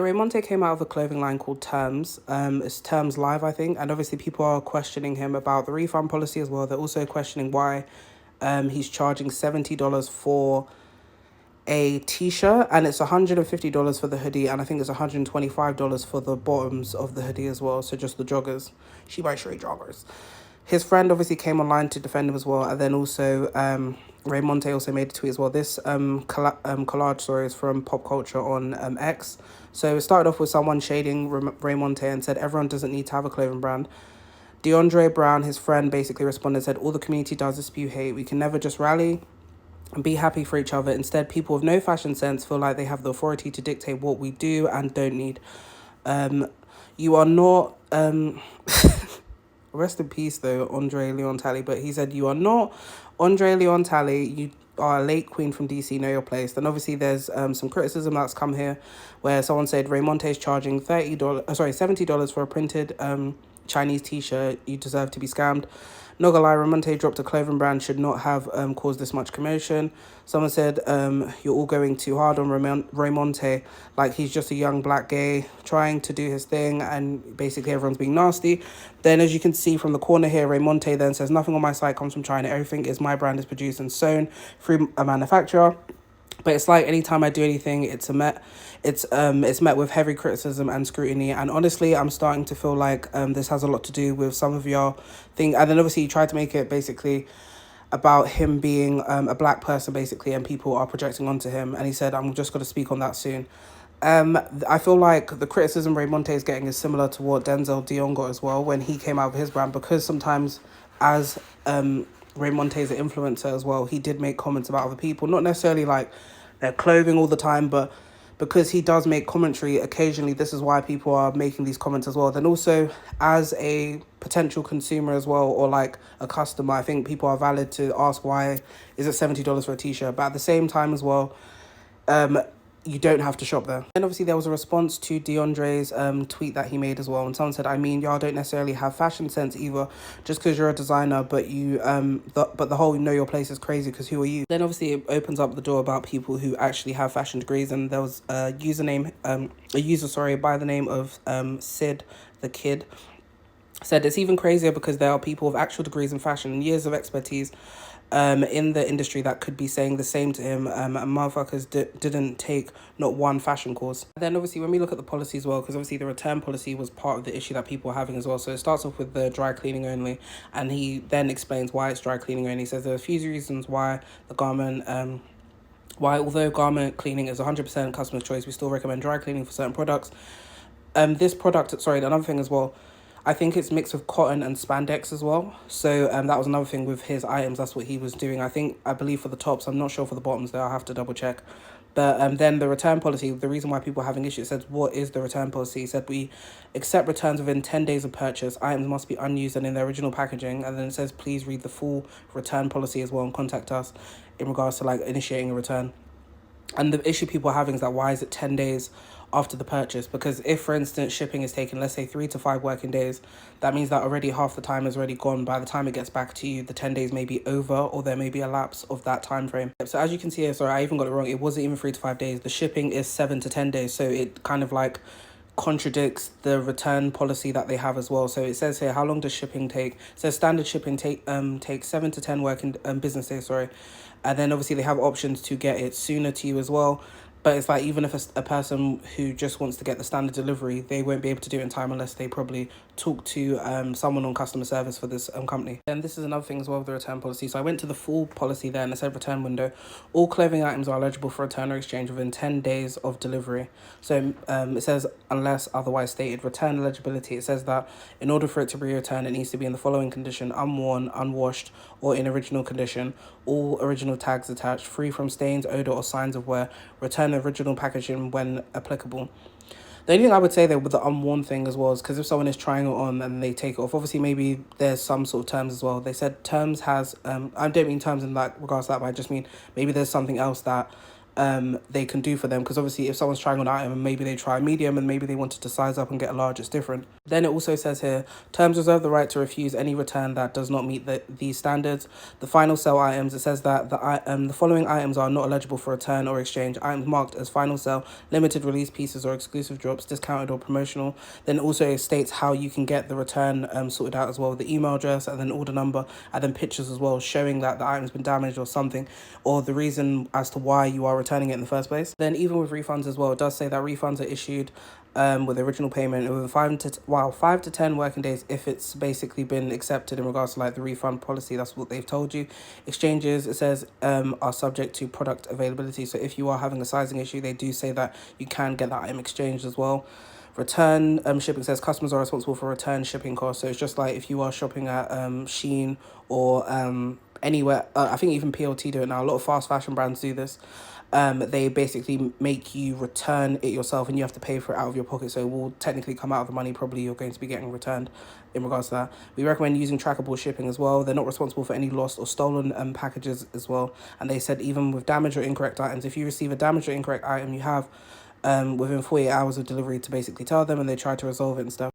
Raymonte came out of a clothing line called Terms. It's Terms Live, I think, and obviously people are questioning him about the refund policy as well. They're also questioning why he's charging $70 for a t-shirt, and it's $150 for the hoodie, and I think it's $125 for the bottoms of the hoodie as well, so just the joggers. She buys straight joggers. His friend obviously came online to defend him as well, and then also Raymonte also made a tweet as well. This collage, sorry, is from Pop Culture on X. So it started off with someone shading Raymonte and said everyone doesn't need to have a clothing brand. DeAndre Brown, his friend, basically responded, said all the community does is spew hate. We can never just rally and be happy for each other. Instead, people with no fashion sense feel like they have the authority to dictate what we do and don't need. You are not... Rest in peace, though, Andre Leon Talley. But he said, you are not Andre Leon Talley. You are a late queen from DC. Know your place. Then obviously there's some criticism that's come here where someone said Raymonte is charging $70 for a printed Chinese t-shirt. You deserve to be scammed. Not gonna lie, Raymonte dropped a clothing brand should not have caused this much commotion. Someone said, you're all going too hard on Raymonte, like he's just a young black gay trying to do his thing, and basically everyone's being nasty. Then as you can see from the corner here, Raymonte then says, nothing on my site comes from China. Everything is my brand is produced and sewn through a manufacturer. But it's like anytime I do anything, it's met with heavy criticism and scrutiny. And honestly, I'm starting to feel like this has a lot to do with some of your thing. And then obviously he tried to make it basically about him being a black person, basically, and people are projecting onto him. And he said, I'm just going to speak on that soon. I feel like the criticism Raymonte is getting is similar to what Denzel Dion got as well when he came out of his brand, because sometimes as Raymonte is an influencer as well, he did make comments about other people, not necessarily like their clothing all the time, but because he does make commentary occasionally, this is why people are making these comments as well. Then also as a potential consumer as well, or like a customer, I think people are valid to ask why is it $70 for a t-shirt, but at the same time as well, you don't have to shop there. And obviously there was a response to DeAndre's tweet that he made as well, and someone said, I mean, y'all don't necessarily have fashion sense either, just because you're a designer, but you but the whole know your place is crazy, because who are you? Then obviously it opens up the door about people who actually have fashion degrees, and there was a user by the name of Sid the Kid said it's even crazier because there are people with actual degrees in fashion and years of expertise in the industry that could be saying the same to him, and motherfuckers didn't take not one fashion course. Then obviously when we look at the policy as well, because obviously the return policy was part of the issue that people are having as well. So it starts off with the dry cleaning only, and he then explains why it's dry cleaning only. He says there are a few reasons why the garment although garment cleaning is 100% customer choice, we still recommend dry cleaning for certain products. Another thing as well, I think it's mixed with cotton and spandex as well. So that was another thing with his items. That's what he was doing. I believe for the tops. I'm not sure for the bottoms there. I'll have to double check. But then the return policy, the reason why people are having issues, says, what is the return policy? He said, we accept returns within 10 days of purchase. Items must be unused and in their original packaging. And then it says, please read the full return policy as well and contact us in regards to like initiating a return. And the issue people are having is that why is it 10 days after the purchase? Because if, for instance, shipping is taking, let's say, 3 to 5 working days, that means that already half the time is already gone. By the time it gets back to you, the 10 days may be over, or there may be a lapse of that time frame. So as you can see here, sorry, I even got it wrong. It wasn't even 3 to 5 days. The shipping is 7 to 10 days. So it kind of like contradicts the return policy that they have as well. So it says here, how long does shipping take? It says standard shipping takes 7 to 10 working business days, sorry. And then obviously they have options to get it sooner to you as well. But it's like, even if a person who just wants to get the standard delivery, they won't be able to do it in time unless they probably talk to someone on customer service for this company. And this is another thing as well with the return policy. So I went to the full policy there, and it said return window. All clothing items are eligible for return or exchange within 10 days of delivery. So it says, unless otherwise stated, return eligibility. It says that in order for it to be returned, it needs to be in the following condition: unworn, unwashed, or in original condition. All original tags attached, free from stains, odor, or signs of wear. Return original packaging when applicable. The only thing I would say there with the unworn thing as well is because if someone is trying it on and they take it off, obviously maybe there's some sort of terms as well. They said terms has, I don't mean terms in that regards to that, but I just mean maybe there's something else that they can do for them, because obviously if someone's trying on an item and maybe they try medium and maybe they wanted to size up and get a large, it's different. Then it also says here, terms reserve the right to refuse any return that does not meet these standards. The final sell items, it says that the following items are not eligible for return or exchange: items marked as final sell, limited release pieces or exclusive drops, discounted or promotional. Then it also states how you can get the return sorted out as well: the email address, and then order number, and then pictures as well showing that the item's been damaged or something, or the reason as to why you are returning it in the first place. Then even with refunds as well, it does say that refunds are issued with the original payment within 5 to 10 working days if it's basically been accepted in regards to like the refund policy. That's what they've told you. Exchanges, it says, are subject to product availability. So if you are having a sizing issue, they do say that you can get that item exchanged as well. Return shipping says customers are responsible for return shipping costs. So it's just like if you are shopping at Shein or anywhere, I think even PLT do it now. A lot of fast fashion brands do this. They basically make you return it yourself and you have to pay for it out of your pocket. So it will technically come out of the money probably you're going to be getting returned in regards to that. We recommend using trackable shipping as well. They're not responsible for any lost or stolen packages as well. And they said even with damaged or incorrect items, if you receive a damaged or incorrect item, you have within 48 hours of delivery to basically tell them, and they try to resolve it and stuff.